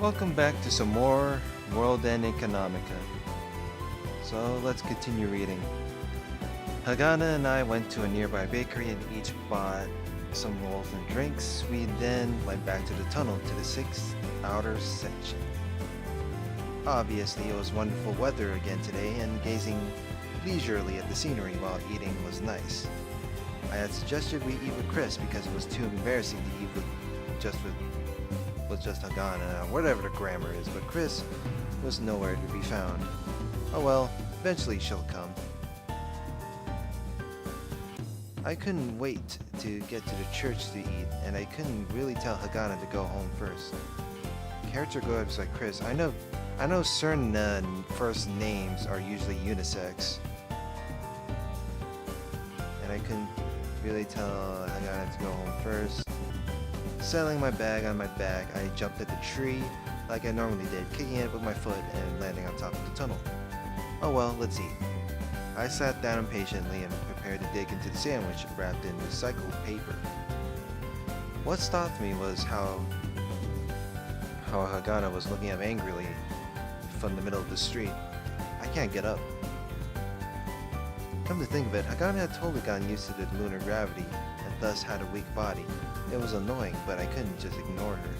Welcome back to some more World and Economica. So let's continue reading. Hagana and I went to a nearby bakery and each bought some rolls and drinks. We then went back to the tunnel to the sixth outer section. Obviously, it was wonderful weather again today, and gazing leisurely at the scenery while eating was nice. I had suggested we eat with Chris because it was too embarrassing to eat with just Hagana, or whatever the grammar is, but Chris was nowhere to be found. Oh well, eventually she'll come. I couldn't wait to get to the church to eat, and I couldn't really tell Hagana to go home first. Character goes like Chris. I know certain first names are usually unisex, and I couldn't really tell Hagana to go home first. Settling my bag on my back, I jumped at the tree like I normally did, kicking it with my foot and landing on top of the tunnel. Oh well, let's eat. I sat down impatiently and prepared to dig into the sandwich wrapped in recycled paper. What stopped me was how Hagana was looking up angrily from the middle of the street. I can't get up. Come to think of it, Hagana had totally gotten used to the lunar gravity and thus had a weak body. It was annoying, but I couldn't just ignore her.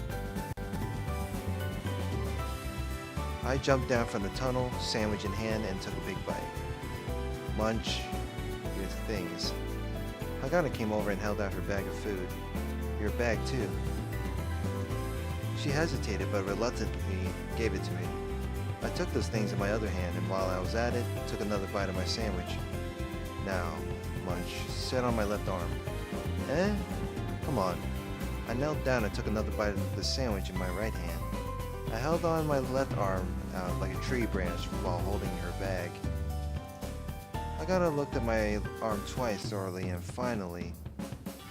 I jumped down from the tunnel, sandwich in hand, and took a big bite. Munch with things. Hagana came over and held out her bag of food. Your bag, too. She hesitated, but reluctantly gave it to me. I took those things in my other hand, and while I was at it, took another bite of my sandwich. Now, Munch, sit on my left arm. Eh? Come on. I knelt down and took another bite of the sandwich in my right hand. I held on my left arm out like a tree branch while holding her bag. Hagana looked at my arm twice thoroughly and finally,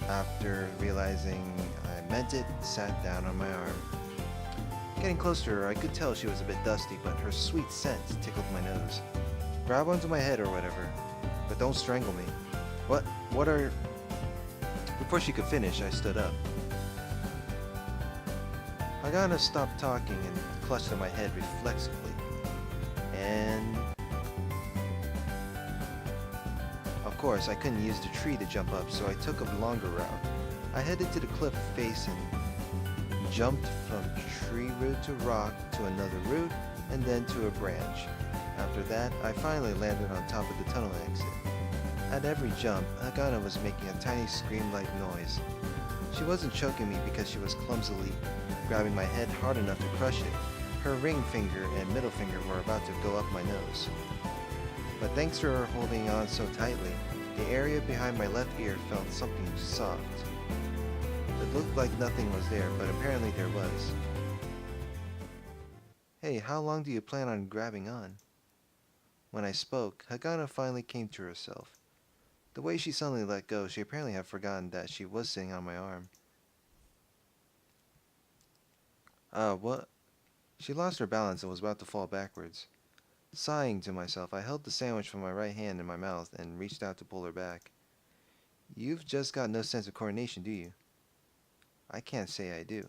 after realizing I meant it, sat down on my arm. Getting close to her, I could tell she was a bit dusty, but her sweet scent tickled my nose. Grab onto my head or whatever, but don't strangle me. What are... Before she could finish, I stood up. Hagana stopped talking and clutched at my head reflexively. And... Of course, I couldn't use the tree to jump up, so I took a longer route. I headed to the cliff face and jumped from tree root to rock to another root and then to a branch. After that, I finally landed on top of the tunnel exit. At every jump, Hagana was making a tiny scream-like noise. She wasn't choking me because she was clumsily grabbing my head hard enough to crush it. Her ring finger and middle finger were about to go up my nose. But thanks to her holding on so tightly, the area behind my left ear felt something soft. It looked like nothing was there, but apparently there was. Hey, how long do you plan on grabbing on? When I spoke, Hagana finally came to herself. The way she suddenly let go, she apparently had forgotten that she was sitting on my arm. What? She lost her balance and was about to fall backwards. Sighing to myself, I held the sandwich from my right hand in my mouth and reached out to pull her back. You've just got no sense of coordination, do you? I can't say I do.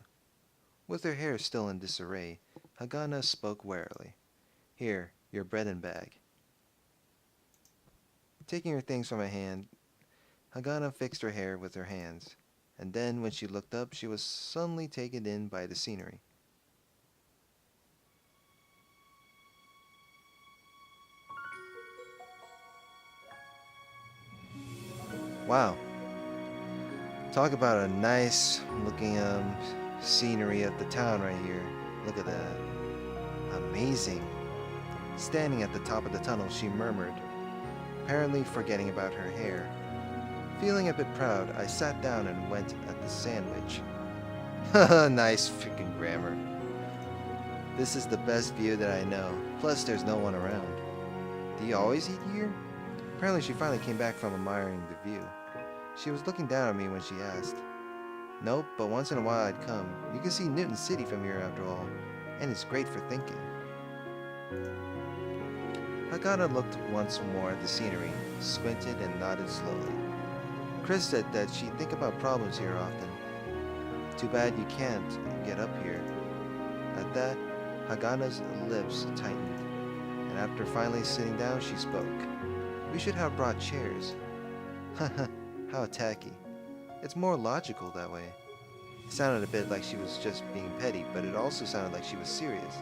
With her hair still in disarray, Hagana spoke warily. Here, your bread and bag. Taking her things from my hand, Hagana fixed her hair with her hands, and then when she looked up, she was suddenly taken in by the scenery. Wow. Talk about a nice looking scenery of the town right here. Look at that. Amazing. Standing at the top of the tunnel, she murmured, apparently forgetting about her hair. Feeling a bit proud, I sat down and went at the sandwich. Haha, nice freaking grammar. This is the best view that I know. Plus, there's no one around. Do you always eat here? Apparently, she finally came back from admiring the view. She was looking down at me when she asked. Nope, but once in a while I'd come. You can see Newton City from here after all, and it's great for thinking. Hagana looked once more at the scenery, squinted and nodded slowly. Chris said that she'd think about problems here often. Too bad you can't get up here. At that, Hagana's lips tightened, and after finally sitting down, she spoke. We should have brought chairs. Haha, how tacky. It's more logical that way. It sounded a bit like she was just being petty, but it also sounded like she was serious.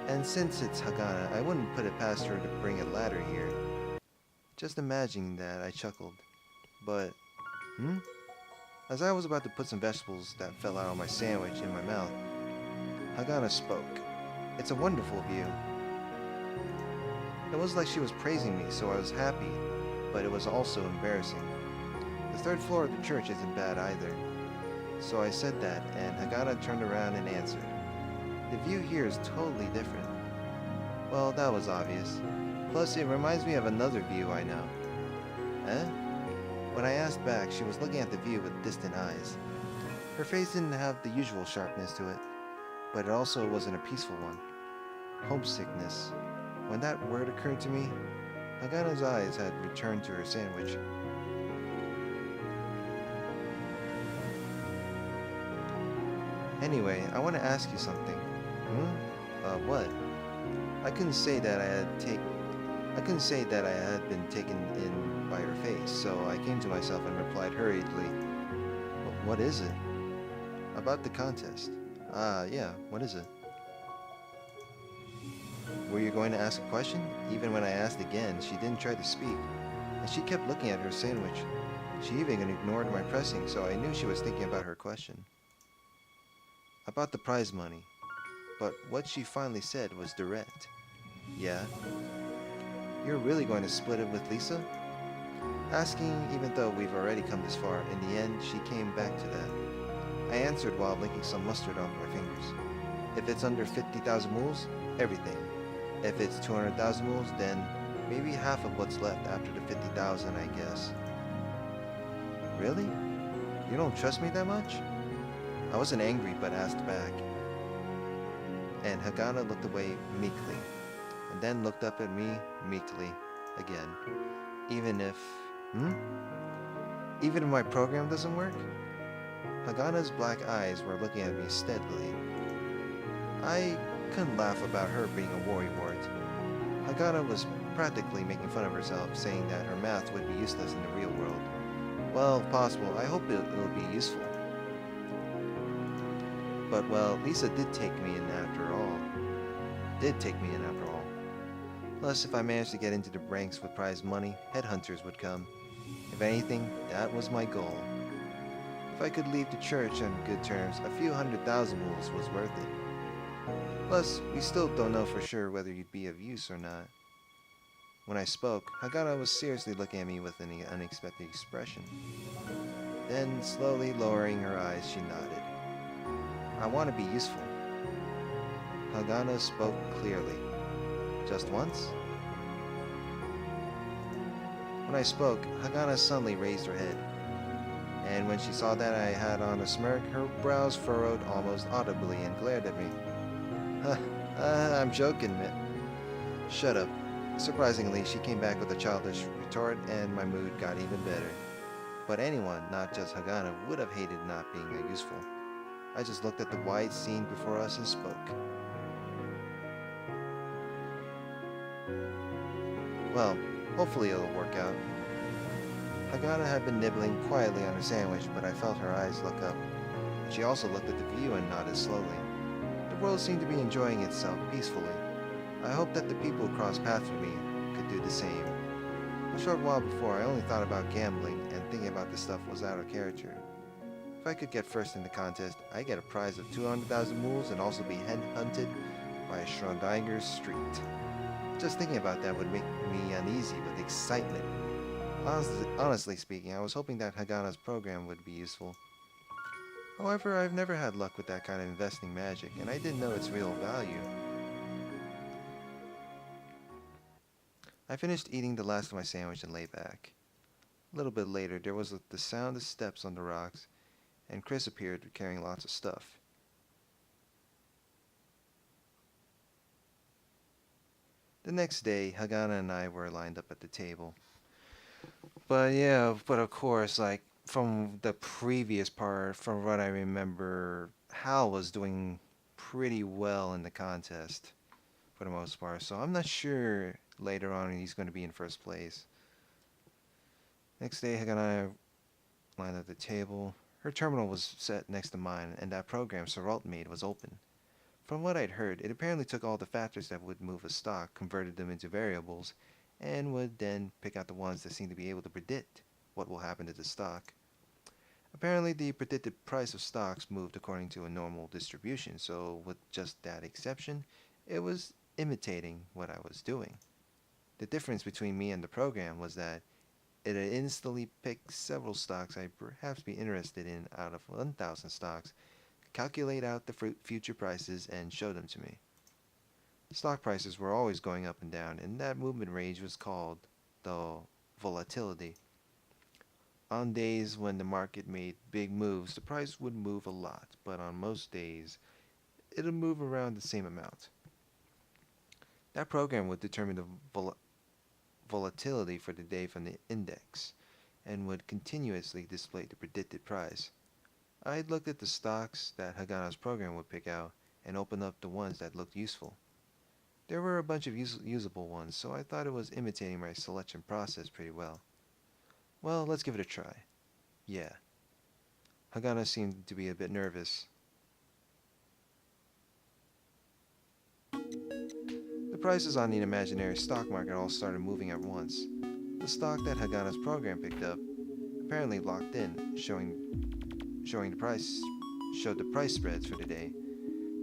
And since it's Hagana, I wouldn't put it past her to bring a ladder here. Just imagining that, I chuckled. But, hmm? As I was about to put some vegetables that fell out on my sandwich in my mouth, Hagana spoke. It's a wonderful view. It was like she was praising me, so I was happy, but it was also embarrassing. The third floor of the church isn't bad either. So I said that, and Hagana turned around and answered. The view here is totally different. Well, that was obvious. Plus, it reminds me of another view I know. Eh? When I asked back, she was looking at the view with distant eyes. Her face didn't have the usual sharpness to it, but it also wasn't a peaceful one. Homesickness. When that word occurred to me, Hagana's eyes had returned to her sandwich. Anyway, I want to ask you something. What? I couldn't say that I couldn't say that I had been taken in by her face, so I came to myself and replied hurriedly, What is it? About the contest. Ah, yeah, what is it? Were you going to ask a question? Even when I asked again, she didn't try to speak, and she kept looking at her sandwich. She even ignored my pressing, so I knew she was thinking about her question. About the prize money. But what she finally said was direct. Yeah? You're really going to split it with Lisa? Asking, even though we've already come this far, in the end, she came back to that. I answered while licking some mustard off my fingers. If it's under 50,000 moles, everything. If it's 200,000 moles, then maybe half of what's left after the 50,000, I guess. Really? You don't trust me that much? I wasn't angry, but asked back. And Hagana looked away meekly, and then looked up at me meekly again. Even if, hmm? Even if my program doesn't work? Hagana's black eyes were looking at me steadily. I couldn't laugh about her being a worrywart. Hagana was practically making fun of herself, saying that her math would be useless in the real world. Well, if possible, I hope it'll be useful. But, well, Lisa did take me in after all. Plus, if I managed to get into the ranks with prize money, headhunters would come. If anything, that was my goal. If I could leave the church on good terms, a few 100,000 moles was worth it. Plus, we still don't know for sure whether you'd be of use or not. When I spoke, Hagana was seriously looking at me with an unexpected expression. Then, slowly lowering her eyes, she nodded. I want to be useful. Hagana spoke clearly. Just once? When I spoke, Hagana suddenly raised her head. And when she saw that I had on a smirk, her brows furrowed almost audibly and glared at me. I'm joking, man. Shut up. Surprisingly, she came back with a childish retort, and my mood got even better. But anyone, not just Hagana, would have hated not being useful. I just looked at the wide scene before us and spoke. Well, hopefully it'll work out. Hagana had been nibbling quietly on her sandwich, but I felt her eyes look up. She also looked at the view and nodded slowly. The world seemed to be enjoying itself peacefully. I hoped that the people who crossed paths with me could do the same. A short while before, I only thought about gambling, and thinking about this stuff was out of character. If I could get first in the contest, I'd get a prize of 200,000 moles and also be headhunted by a Schrödinger's street. Just thinking about that would make me uneasy with excitement. Honestly speaking, I was hoping that Hagana's program would be useful. However, I've never had luck with that kind of investing magic, and I didn't know its real value. I finished eating the last of my sandwich and lay back. A little bit later, there was the sound of steps on the rocks, and Chris appeared carrying lots of stuff. The next day, Hagana and I were lined up at the table. But of course, from the previous part, from what I remember, Hal was doing pretty well in the contest for the most part, so I'm not sure later on he's going to be in first place. Next day, Hagan and I lined up the table. Her terminal was set next to mine, and that program Saralt made was open. From what I'd heard, it apparently took all the factors that would move a stock, converted them into variables, and would then pick out the ones that seem to be able to predict what will happen to the stock. Apparently, the predicted price of stocks moved according to a normal distribution, so with just that exception, it was imitating what I was doing. The difference between me and the program was that it had instantly picked several stocks I'd perhaps be interested in out of 1,000 stocks, calculate out the future prices, and show them to me. Stock prices were always going up and down, and that movement range was called the volatility. On days when the market made big moves, the price would move a lot, but on most days, it would move around the same amount. That program would determine the volatility for the day from the index, and would continuously display the predicted price. I'd looked at the stocks that Hagana's program would pick out, and opened up the ones that looked useful. There were a bunch of usable ones, so I thought it was imitating my selection process pretty well. Well, let's give it a try. Yeah. Hagana seemed to be a bit nervous. The prices on the imaginary stock market all started moving at once. The stock that Hagana's program picked up apparently locked in, showed the price spreads for the day.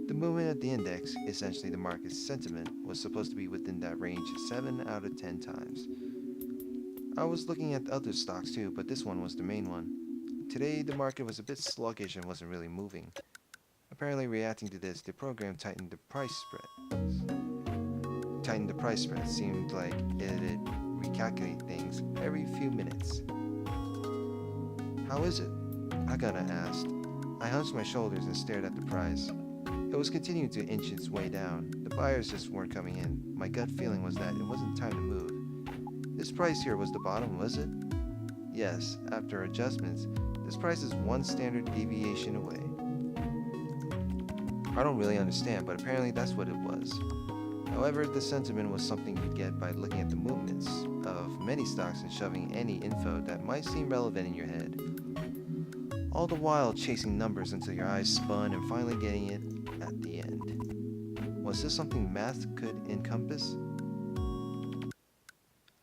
The movement of the index, essentially the market's sentiment, was supposed to be within that range 7 out of 10 times. I was looking at the other stocks too, but this one was the main one. Today the market was a bit sluggish and wasn't really moving. Apparently reacting to this, the program tightened the price spread. Seemed like it'd recalculate things every few minutes. How is it? Hagana asked. I hunched my shoulders and stared at the price. It was continuing to inch its way down. The buyers just weren't coming in. My gut feeling was that it wasn't time to move. This price here was the bottom, was it? Yes, after adjustments, this price is one standard deviation away. I don't really understand, but apparently that's what it was. However, the sentiment was something you get by looking at the movements of many stocks and shoving any info that might seem relevant in your head. All the while chasing numbers until your eyes spun and finally getting it at the end. Was this something math could encompass?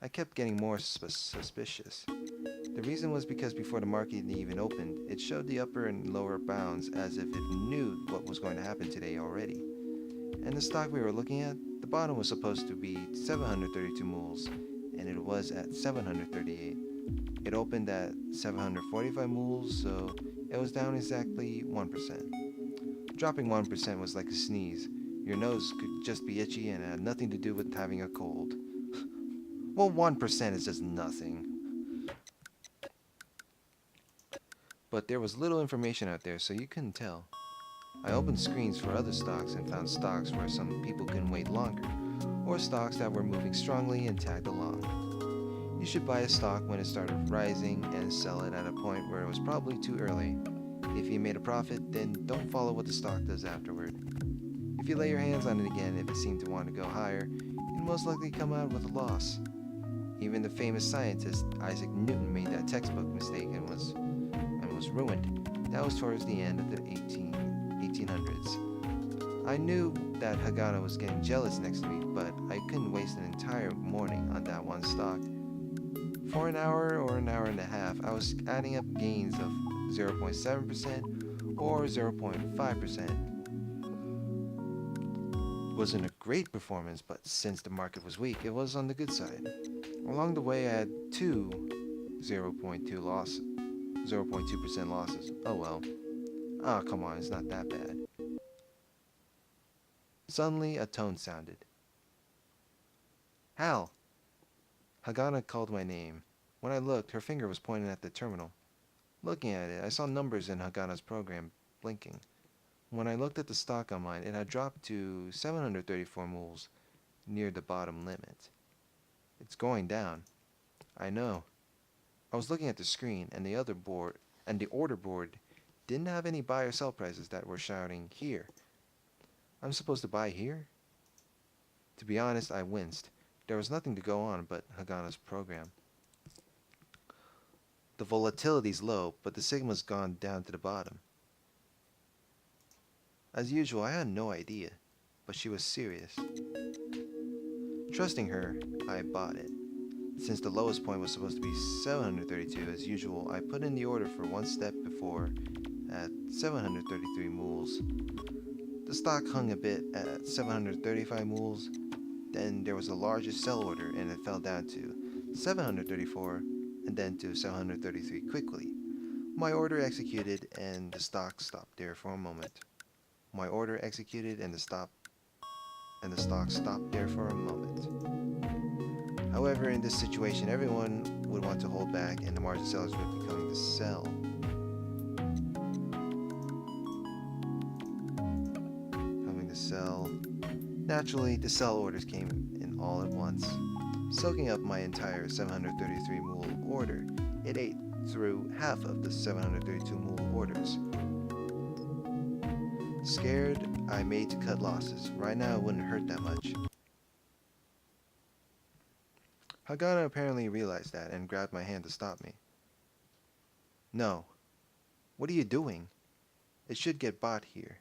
I kept getting more suspicious. The reason was because before the market even opened, it showed the upper and lower bounds as if it knew what was going to happen today already. And the stock we were looking at, the bottom was supposed to be 732 mules, and it was at 738. It opened at 745 mules, so it was down exactly 1%. Dropping 1% was like a sneeze. Your nose could just be itchy and had nothing to do with having a cold. Well, 1% is just nothing. But there was little information out there, so you couldn't tell. I opened screens for other stocks and found stocks where some people couldn't wait longer, or stocks that were moving strongly and tagged along. You should buy a stock when it started rising and sell it at a point where it was probably too early. If you made a profit, then don't follow what the stock does afterward. If you lay your hands on it again if it seemed to want to go higher, you'd most likely come out with a loss. Even the famous scientist Isaac Newton made that textbook mistake and was ruined. That was towards the end of the 1800s. I knew that Hagana was getting jealous next to me, but I couldn't waste an entire morning on that one stock. For an hour or an hour and a half, I was adding up gains of 0.7% or 0.5%. Wasn't a great performance, but since the market was weak, it was on the good side. Along the way, I had two 0.2% losses. Oh well. Ah, come on, it's not that bad. Suddenly, a tone sounded. Hal! Hagana called my name. When I looked, her finger was pointing at the terminal. Looking at it, I saw numbers in Hagana's program blinking. When I looked at the stock on mine, it had dropped to 734 mules, near the bottom limit. It's going down. I know. I was looking at the screen, and the order board didn't have any buy or sell prices that were shouting here. I'm supposed to buy here? To be honest, I winced. There was nothing to go on but Hagana's program. The volatility's low, but the sigma's gone down to the bottom. As usual, I had no idea, but she was serious. Trusting her, I bought it. Since the lowest point was supposed to be 732, as usual, I put in the order for one step before at 733 mules. The stock hung a bit at 735 mules, then there was a larger sell order and it fell down to 734 and then to 733 quickly. My order executed and the stock stopped there for a moment. My order executed and the stock stopped there for a moment. However, in this situation, everyone would want to hold back and the margin sellers would be coming to sell. Coming to sell. Naturally, the sell orders came in all at once, soaking up my entire 733 mule order. It ate through half of the 732 mule orders. Scared, I made to cut losses. Right now, it wouldn't hurt that much. Hagana apparently realized that and grabbed my hand to stop me. No. What are you doing? It should get bought here.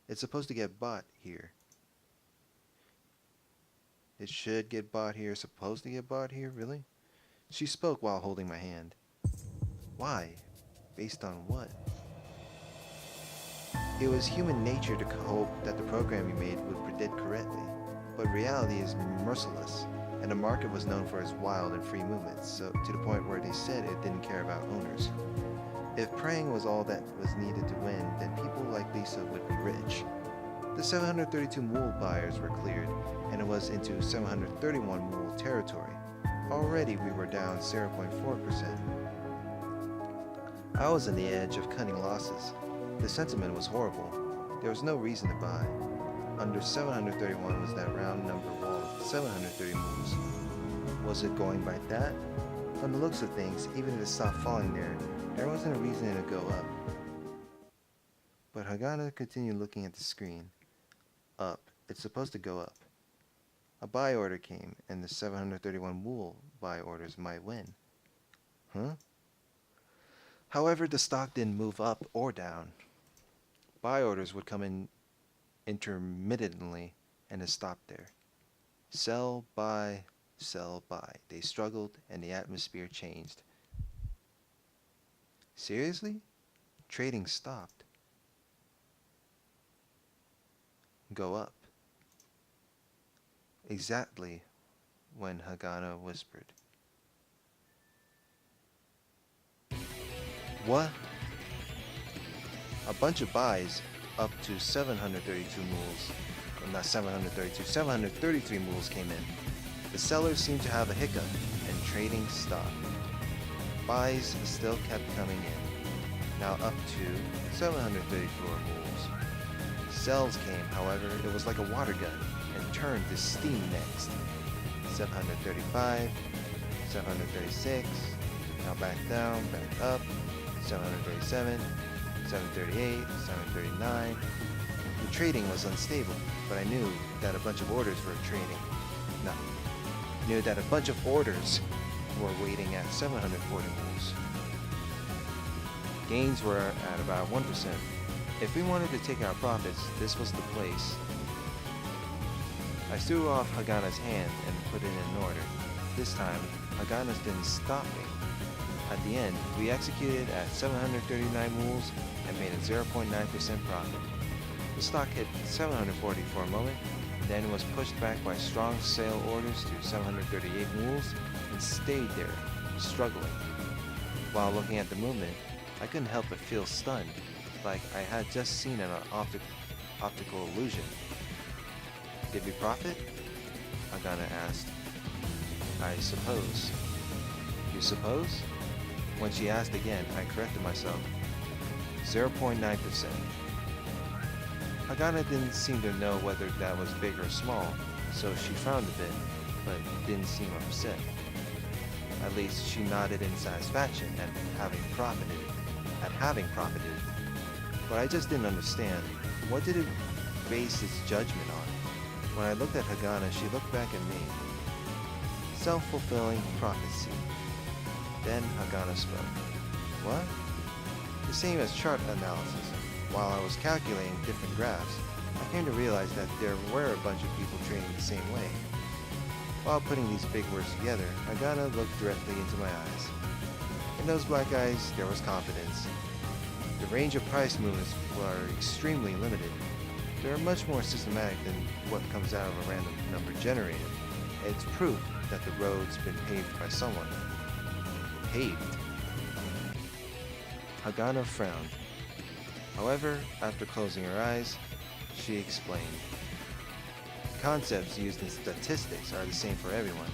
It's supposed to get bought here. It should get bought here, supposed to get bought here, really? She spoke while holding my hand. Why? Based on what? It was human nature to hope that the program we made would predict correctly, but reality is merciless, and the market was known for its wild and free movements, so to the point where they said it didn't care about owners. If praying was all that was needed to win, then people like Lisa would be rich. The 732 mule buyers were cleared, and it was into 731 mule territory. Already we were down 0.4%. I was on the edge of cutting losses. The sentiment was horrible. There was no reason to buy. Under 731 was that round number wall of 730 mules. Was it going by that? From the looks of things, even if it stopped falling there wasn't a reason to go up. But Hagana continued looking at the screen. Up. It's supposed to go up. A buy order came, and the 731 mule buy orders might win. Huh? However, the stock didn't move up or down. Buy orders would come in intermittently, and it stopped there. Sell, buy, sell, buy. They struggled, and the atmosphere changed. Seriously? Trading stopped. Go up. Exactly when Hagana whispered. What? A bunch of buys up to 732 mules. Well, not 732, 733 mules came in. The sellers seemed to have a hiccup, and trading stopped. Buys still kept coming in, now up to 734 mules. Sells came, however, it was like a water gun, and turned to steam next. 735, 736, now back down, back up, 737, 738, 739. The trading was unstable, but I knew that a bunch of orders were trading. No, knew that a bunch of orders were waiting at 740 moves. Gains were at about 1%. If we wanted to take our profits, this was the place. I threw off Hagana's hand and put it in order. This time, Hagana's didn't stop me. At the end, we executed at 739 mules and made a 0.9% profit. The stock hit 740 for a moment, then was pushed back by strong sale orders to 738 mules and stayed there, struggling. While looking at the movement, I couldn't help but feel stunned, like I had just seen an optical illusion. Did we profit? Hagana asked. I suppose. You suppose? When she asked again, I corrected myself. 0.9%. Hagana didn't seem to know whether that was big or small, so she frowned a bit, but didn't seem upset. At least she nodded in satisfaction at having profited. But I just didn't understand. What did based its judgment on. When I looked at Hagana, she looked back at me. Self-fulfilling prophecy. Then Hagana spoke. What? The same as chart analysis. While I was calculating different graphs, I came to realize that there were a bunch of people trading the same way. While putting these big words together, Hagana looked directly into my eyes. In those black eyes, there was confidence. The range of price movements were extremely limited. They are much more systematic than what comes out of a random number generator. It's proof that the road's been paved by someone. Paved? Hagana frowned. However, after closing her eyes, she explained. Concepts used in statistics are the same for everyone.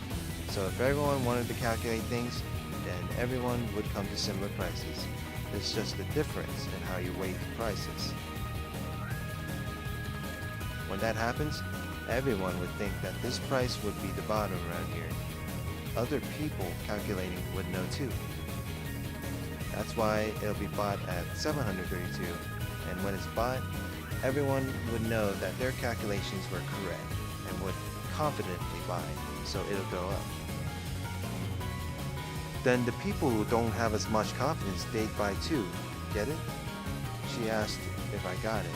So if everyone wanted to calculate things, then everyone would come to similar prices. It's just a difference in how you weight the prices. When that happens, everyone would think that this price would be the bottom around here. Other people calculating would know too. That's why it'll be bought at 732, and when it's bought, everyone would know that their calculations were correct and would confidently buy, so it'll go up. Then the people who don't have as much confidence, they'd buy too. Get it? She asked if I got it.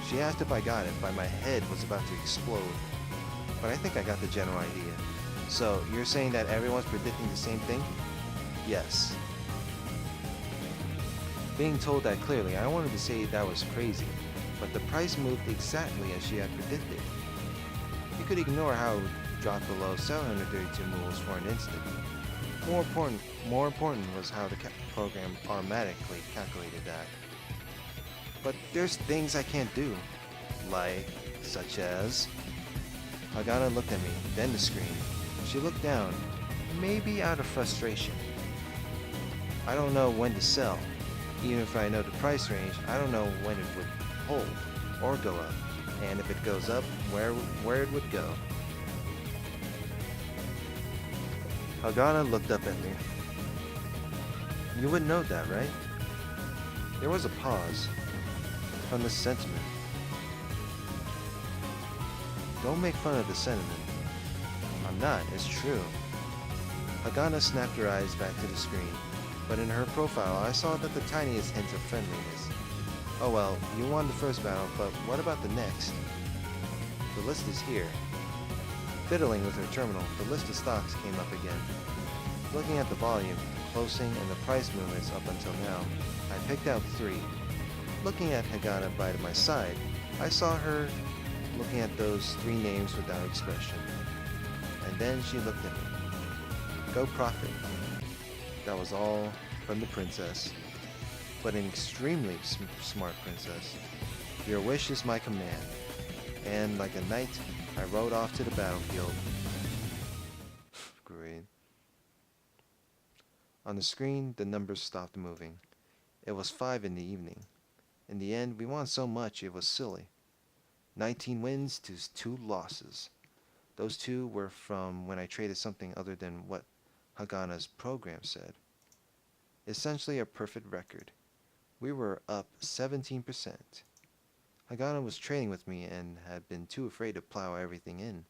She asked if I got it, but my head was about to explode. But I think I got the general idea. So, you're saying that everyone's predicting the same thing? Yes. Being told that clearly, I wanted to say that was crazy, but the price moved exactly as she had predicted. You could ignore how it dropped below 732 moves for an instant. More important was how the program automatically calculated that. But there's things I can't do, such as... Hagana looked at me, then the screen. She looked down, maybe out of frustration. I don't know when to sell. Even if I know the price range, I don't know when it would hold or go up, and if it goes up, where it would go. Hagana looked up at me. You wouldn't know that, right? There was a pause from the sentiment. Don't make fun of the sentiment. I'm not, it's true. Hagana snapped her eyes back to the screen, but in her profile I saw that the tiniest hint of friendliness. Oh well, you won the first battle, but what about the next? The list is here. Fiddling with her terminal, the list of stocks came up again. Looking at the volume, closing, and the price movements up until now, I picked out 3. Looking at Hagana by my side, I saw her looking at those 3 names without expression. And then she looked at me. Go profit. That was all from the princess, but an extremely smart princess. Your wish is my command. And like a knight, I rode off to the battlefield. Great. On the screen, the numbers stopped moving. It was 5 in the evening. In the end, we won so much it was silly. 19 wins to 2 losses. Those 2 were from when I traded something other than what Hagana's program said. Essentially a perfect record. We were up 17%. Hagana was trading with me and had been too afraid to plow everything in,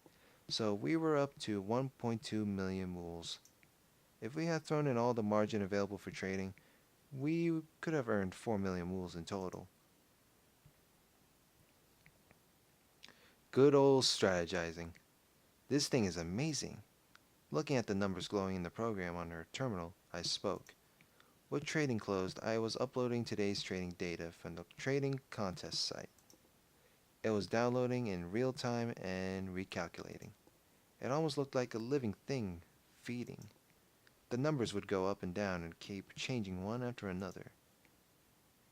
so we were up to 1.2 million mools. If we had thrown in all the margin available for trading, we could have earned 4 million mools in total. Good old strategizing. This thing is amazing. Looking at the numbers glowing in the program on her terminal, I spoke. With trading closed, I was uploading today's trading data from the trading contest site. It was downloading in real time and recalculating. It almost looked like a living thing feeding. The numbers would go up and down and keep changing one after another.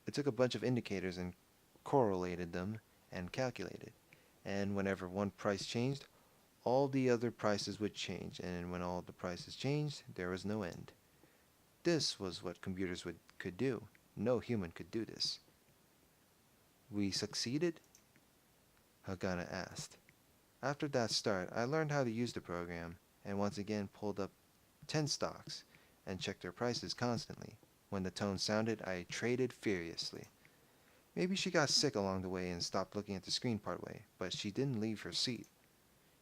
It took a bunch of indicators and correlated them and calculated. And whenever one price changed, all the other prices would change, and when all the prices changed, there was no end. This was what computers could do. No human could do this. We succeeded? Hagana asked. After that start, I learned how to use the program, and once again pulled up 10 stocks, and checked their prices constantly. When the tone sounded, I traded furiously. Maybe she got sick along the way and stopped looking at the screen partway, but she didn't leave her seat.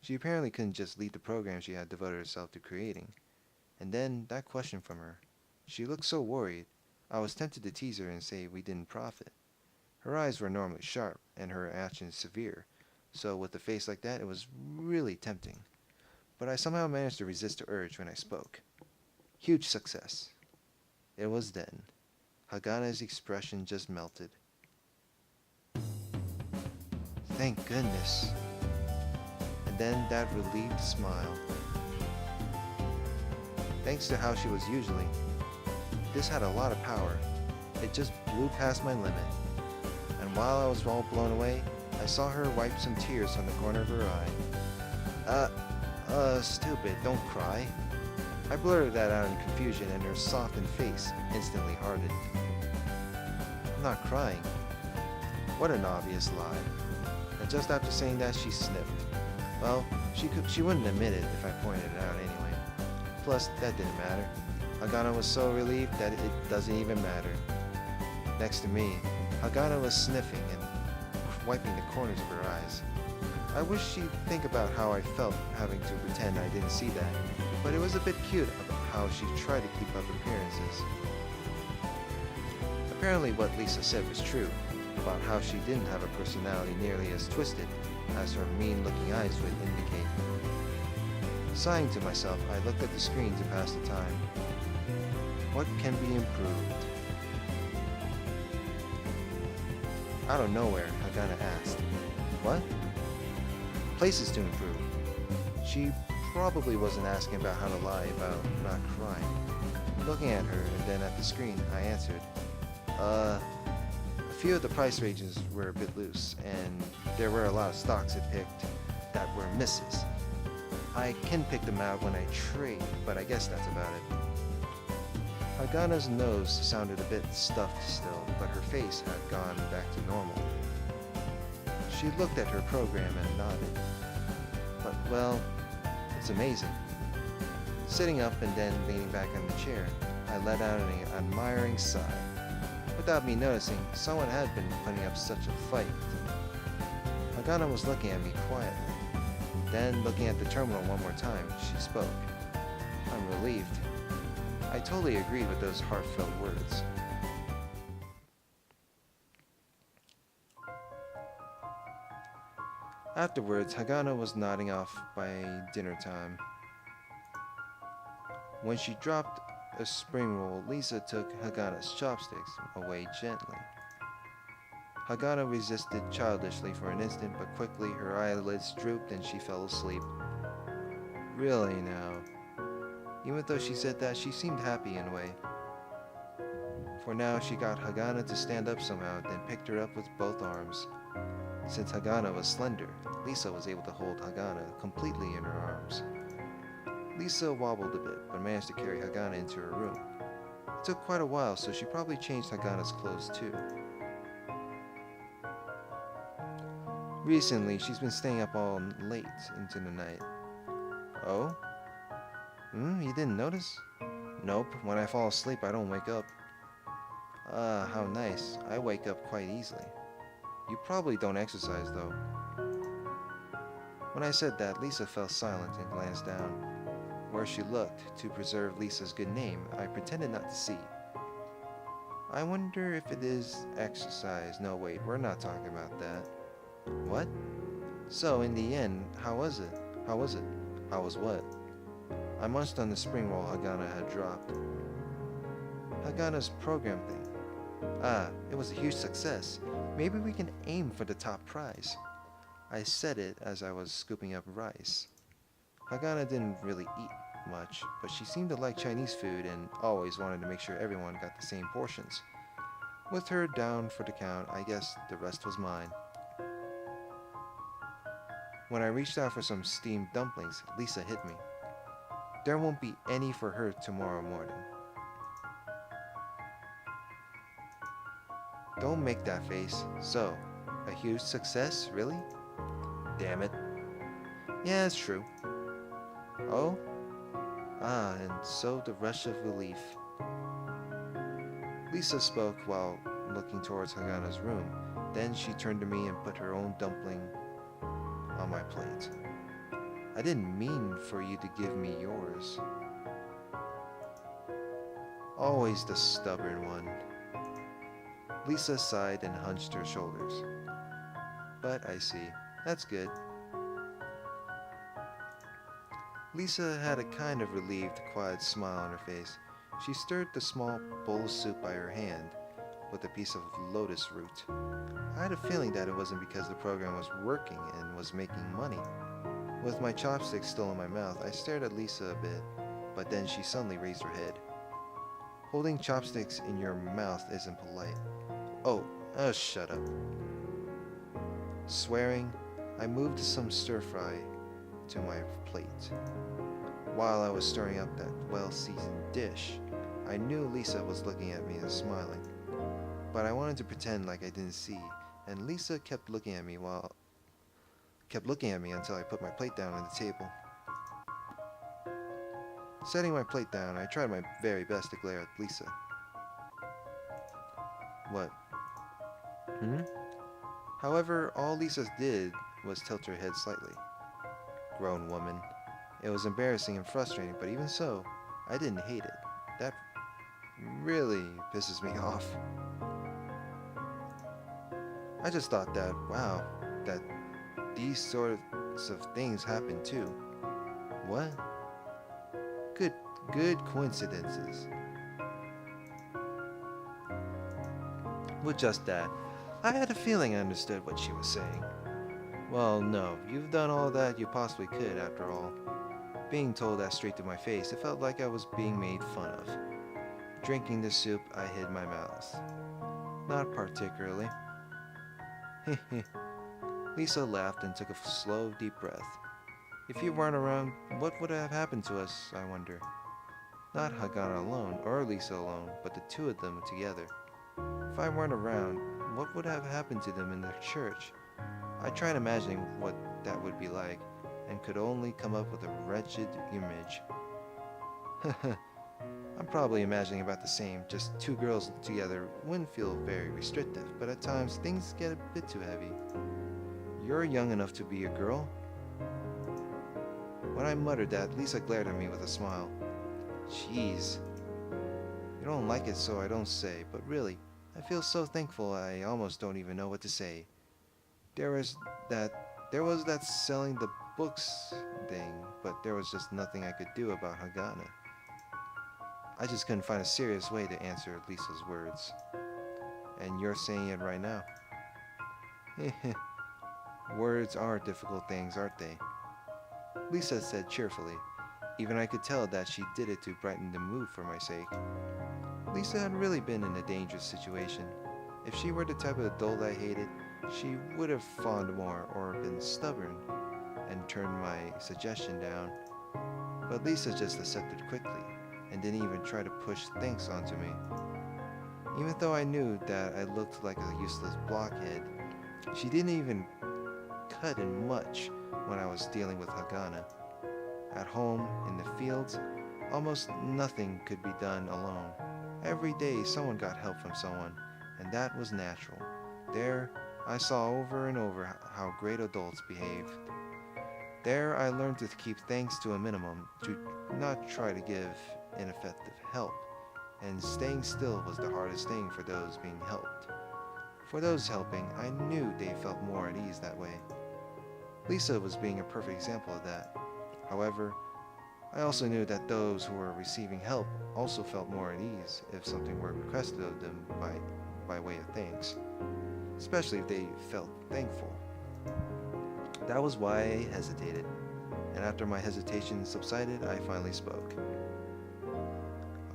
She apparently couldn't just leave the program she had devoted herself to creating. And then that question from her. She looked so worried. I was tempted to tease her and say we didn't profit. Her eyes were normally sharp, and her actions severe, so with a face like that, it was really tempting. But I somehow managed to resist the urge when I spoke. Huge success. It was then. Hagana's expression just melted. Thank goodness. And then that relieved smile. Thanks to how she was usually, this had a lot of power. It just blew past my limit. And while I was all blown away, I saw her wipe some tears from the corner of her eye. Stupid, don't cry. I blurted that out in confusion, and her softened face instantly hardened. I'm not crying. What an obvious lie. And just after saying that, she sniffed. Well, she wouldn't admit it if I pointed it out anyway. Plus, that didn't matter. Hagana was so relieved that it doesn't even matter. Next to me, Hagana was sniffing and wiping the corners of her eyes. I wish she'd think about how I felt having to pretend I didn't see that, but it was a bit cute about how she tried to keep up appearances. Apparently what Lisa said was true, about how she didn't have a personality nearly as twisted as her mean-looking eyes would indicate. Sighing to myself, I looked at the screen to pass the time. What can be improved? Out of nowhere, Hagana asked, "What?" Places to improve. She probably wasn't asking about how to lie about not crying. Looking at her and then at the screen, I answered, a few of the price ranges were a bit loose, and there were a lot of stocks it picked that were misses. I can pick them out when I trade, but I guess that's about it. Hagana's nose sounded a bit stuffed still, but her face had gone back to normal. She looked at her program and nodded. But, well, it's amazing. Sitting up and then leaning back on the chair, I let out an admiring sigh. Without me noticing, someone had been putting up such a fight. Hagana was looking at me quietly. Then, looking at the terminal one more time, she spoke. I'm relieved. I totally agreed with those heartfelt words. Afterwards, Hagana was nodding off by dinner time. When she dropped a spring roll, Lisa took Hagana's chopsticks away gently. Hagana resisted childishly for an instant, but quickly her eyelids drooped and she fell asleep. Really now. Even though she said that, she seemed happy in a way. For now, she got Hagana to stand up somehow, then picked her up with both arms. Since Hagana was slender, Lisa was able to hold Hagana completely in her arms. Lisa wobbled a bit, but managed to carry Hagana into her room. It took quite a while, so she probably changed Hagana's clothes too. Recently, she's been staying up all late into the night. Oh? You didn't notice? Nope, when I fall asleep I don't wake up. Ah, how nice. I wake up quite easily. You probably don't exercise though. When I said that, Lisa fell silent and glanced down. Where she looked, to preserve Lisa's good name, I pretended not to see. I wonder if it is exercise. No, wait, we're not talking about that. What? So, in the end, how was it? How was it? How was what? I munched on the spring roll Hagana had dropped. Hagana's program thing. Ah, it was a huge success. Maybe we can aim for the top prize. I said it as I was scooping up rice. Hagana didn't really eat much, but she seemed to like Chinese food and always wanted to make sure everyone got the same portions. With her down for the count, I guess the rest was mine. When I reached out for some steamed dumplings, Lisa hit me. There won't be any for her tomorrow morning. Don't make that face. So, a huge success, really? Damn it. Yeah, it's true. Oh? And so the rush of relief. Lisa spoke while looking towards Hagana's room. Then she turned to me and put her own dumpling on my plate. I didn't mean for you to give me yours. Always the stubborn one. Lisa sighed and hunched her shoulders. But I see. That's good. Lisa had a kind of relieved, quiet smile on her face. She stirred the small bowl of soup by her hand with a piece of lotus root. I had a feeling that it wasn't because the program was working and was making money. With my chopsticks still in my mouth, I stared at Lisa a bit, but then she suddenly raised her head. Holding chopsticks in your mouth isn't polite. Oh, shut up. Swearing, I moved some stir-fry to my plate. While I was stirring up that well-seasoned dish, I knew Lisa was looking at me and smiling. But I wanted to pretend like I didn't see, and Lisa kept looking at me until I put my plate down on the table. Setting my plate down, I tried my very best to glare at Lisa. What? However, all Lisa did was tilt her head slightly. Grown woman. It was embarrassing and frustrating, but even so, I didn't hate it. That really pisses me off. I just thought that, wow, that these sorts of things happen too. What? Good coincidences. With just that, I had a feeling I understood what she was saying. Well, no, you've done all that you possibly could after all. Being told that straight to my face, it felt like I was being made fun of. Drinking the soup, I hid my mouth. Not particularly. Lisa laughed and took a slow, deep breath. If you weren't around, what would have happened to us, I wonder? Not Hagana alone, or Lisa alone, but the two of them together. If I weren't around, what would have happened to them in the church? I tried imagining what that would be like, and could only come up with a wretched image. I'm probably imagining about the same, just two girls together wouldn't feel very restrictive, but at times things get a bit too heavy. You're young enough to be a girl? When I muttered that, Lisa glared at me with a smile. Jeez. You don't like it, so I don't say, but really, I feel so thankful I almost don't even know what to say. There was that selling the books thing, but there was just nothing I could do about Hagana. I just couldn't find a serious way to answer Lisa's words. And you're saying it right now. Words are difficult things, aren't they? Lisa said cheerfully. Even I could tell that she did it to brighten the mood for my sake. Lisa had really been in a dangerous situation. If she were the type of adult I hated, she would have fawned more or been stubborn and turned my suggestion down. But Lisa just accepted quickly and didn't even try to push things onto me. Even though I knew that I looked like a useless blockhead, she didn't even cut in much when I was dealing with Hagana. At home, in the fields, almost nothing could be done alone. Every day someone got help from someone, and that was natural. There, I saw over and over how great adults behaved. There, I learned to keep thanks to a minimum, to not try to give ineffective help, and staying still was the hardest thing for those being helped. For those helping, I knew they felt more at ease that way. Lisa was being a perfect example of that. However, I also knew that those who were receiving help also felt more at ease if something were requested of them by way of thanks, especially if they felt thankful. That was why I hesitated, and after my hesitation subsided, I finally spoke.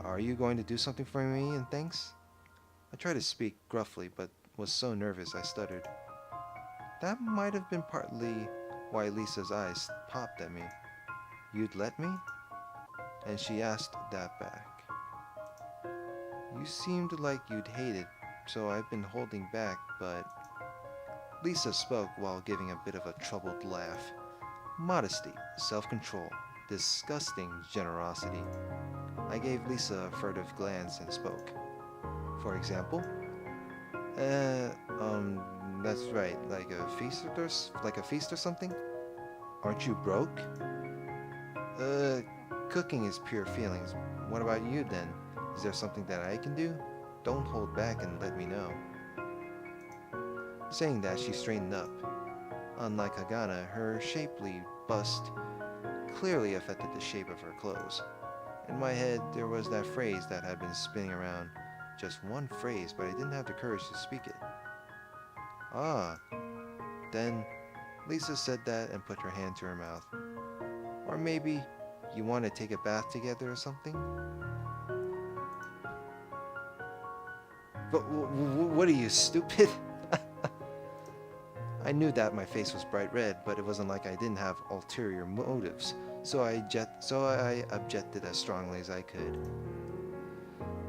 Are you going to do something for me in thanks? I tried to speak gruffly, but was so nervous I stuttered. That might have been partly why Lisa's eyes popped at me. You'd let me? And she asked that back. You seemed like you'd hate it, so I've been holding back, but... Lisa spoke while giving a bit of a troubled laugh. Modesty, self-control, disgusting generosity. I gave Lisa a furtive glance and spoke. For example? That's right. Like a feast or something? Aren't you broke? Uh, Cooking is pure feelings. What about you then? Is there something that I can do? Don't hold back and let me know. Saying that, she straightened up. Unlike Hagana, her shapely bust clearly affected the shape of her clothes. In my head, there was that phrase that had been spinning around. Just one phrase, but I didn't have the courage to speak it. Ah, then Lisa said that and put her hand to her mouth. Or maybe you want to take a bath together or something? But what are you, stupid? I knew that my face was bright red, but it wasn't like I didn't have ulterior motives, so I objected as strongly as I could.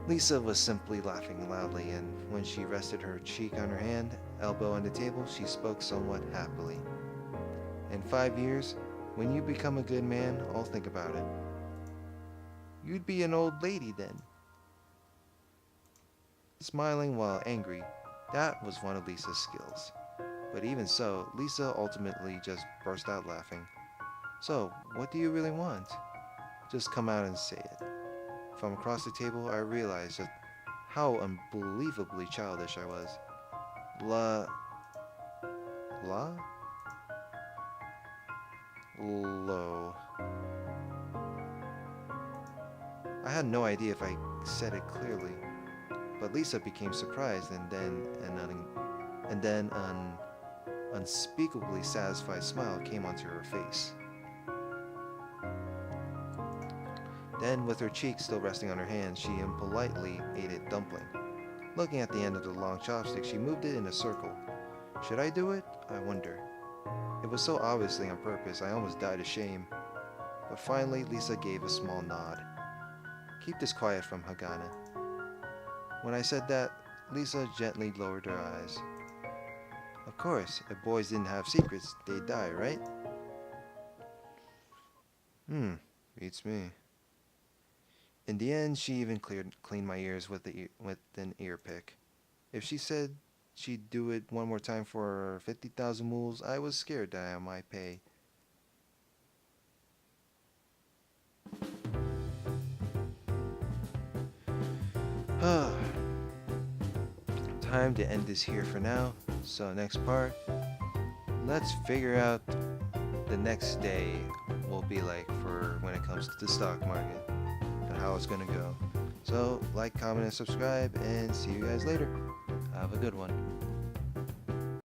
Lisa was simply laughing loudly, and when she rested her cheek on her hand, elbow on the table, she spoke somewhat happily. In 5 years, when you become a good man, I'll think about it. You'd be an old lady then. Smiling while angry, that was one of Lisa's skills. But even so, Lisa ultimately just burst out laughing. So, what do you really want? Just come out and say it. From across the table, I realized just how unbelievably childish I was. La... La? Lo. I had no idea if I said it clearly, but Lisa became surprised and then an unspeakably satisfied smile came onto her face. Then, with her cheek still resting on her hand, she impolitely ate a dumpling. Looking at the end of the long chopstick, she moved it in a circle. Should I do it? I wonder. It was so obviously on purpose, I almost died of shame. But finally, Lisa gave a small nod. Keep this quiet from Hagana. When I said that, Lisa gently lowered her eyes. Of course, if boys didn't have secrets, they'd die, right? Beats me. In the end, she even cleaned my ears with an ear pick. If she said she'd do it one more time for 50,000 mools, I was scared that I might pay. Time to end this here for now. So next part, let's figure out the next day will be like for when it comes to the stock market and how it's gonna go. So like, comment, and subscribe, and see you guys later. Have a good one.